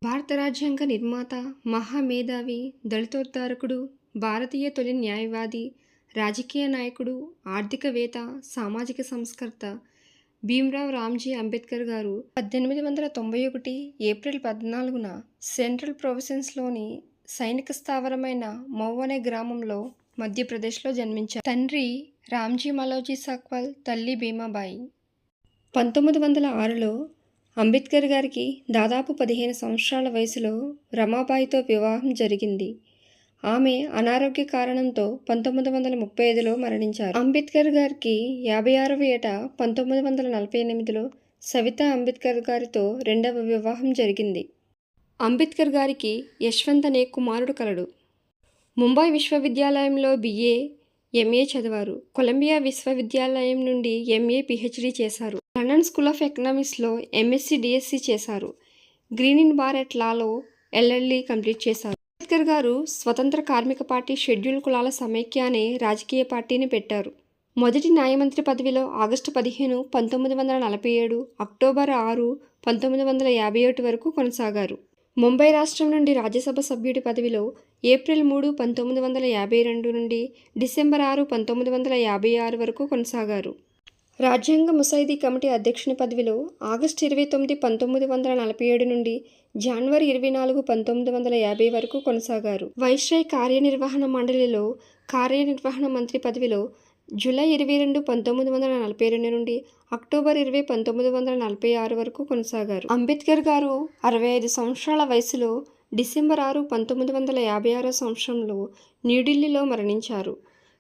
భారత రాజ్యాంగ నిర్మాత, మహామేధావి, దళితోద్ధారకుడు, భారతీయ తొలి న్యాయవాది, రాజకీయ నాయకుడు, ఆర్థికవేత్త, సామాజిక సంస్కర్త భీమ్రావ్ రామ్జీ అంబేద్కర్ గారు 1891 ఏప్రిల్ 14న సెంట్రల్ ప్రొవిన్స్లోని సైనిక స్థావరమైన మౌ అనే గ్రామంలో మధ్యప్రదేశ్లో జన్మించారు. తండ్రి రామ్జీ మలోజీ సాక్వాల్, తల్లి భీమాబాయి. 1906లో అంబేద్కర్ గారికి దాదాపు 15 సంవత్సరాల వయసులో రమాబాయితో వివాహం జరిగింది. ఆమె అనారోగ్య కారణంతో 1935లో మరణించారు. అంబేద్కర్ గారికి 56వ ఏట 1948లో సవితా అంబేద్కర్ గారితో రెండవ వివాహం జరిగింది. అంబేద్కర్ గారికి యశ్వంత్ అనే కుమారుడు కలడు. ముంబై విశ్వవిద్యాలయంలో BA, MA చదివారు. కొలంబియా విశ్వవిద్యాలయం నుండి MA, PhD చేశారు. లండన్ స్కూల్ ఆఫ్ ఎకనామిక్స్లో MSc, DSc చేశారు. గ్రీన్ ఇన్ బారెట్ లాలో LLD కంప్లీట్ చేశారు. అంబేద్కర్ గారు స్వతంత్ర కార్మిక పార్టీ షెడ్యూల్ కులాల సమైక్య అనే రాజకీయ పార్టీని పెట్టారు. మొదటి న్యాయమంత్రి పదవిలో ఆగస్టు 15, 1947, అక్టోబర్ 6, 1957 వరకు కొనసాగారు. ముంబై రాష్ట్రం నుండి రాజ్యసభ సభ్యుడి పదవిలో ఏప్రిల్ 3, 1952 నుండి డిసెంబర్ 6, 1956 వరకు కొనసాగారు. రాజ్యాంగ ముసాయిదీ కమిటీ అధ్యక్షుని పదవిలో ఆగస్టు 29, 1947 నుండి జనవరి 24, 1950 వరకు కొనసాగారు. వైస్రాయ్ కార్యనిర్వహణ మండలిలో కార్యనిర్వహణ మంత్రి పదవిలో జూలై 22, 1942 నుండి అక్టోబర్ 20, 1946 వరకు కొనసాగారు. అంబేద్కర్ గారు 65 సంవత్సరాల వయసులో డిసెంబర్ 6, 1956 సంవత్సరంలో న్యూఢిల్లీలో మరణించారు.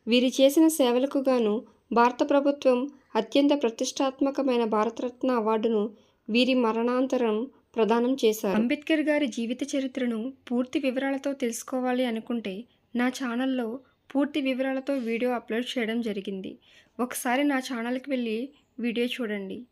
వీరు చేసిన సేవలకు గాను భారత ప్రభుత్వం అత్యంత ప్రతిష్టాత్మకమైన భారతరత్న అవార్డును వీరి మరణాంతరం ప్రదానం చేశారు. అంబేద్కర్ గారి జీవిత చరిత్రను పూర్తి వివరాలతో తెలుసుకోవాలి అనుకుంటే నా ఛానల్లో పూర్తి వివరాలతో వీడియో అప్లోడ్ చేయడం జరిగింది. ఒకసారి నా ఛానల్కి వెళ్ళి వీడియో చూడండి.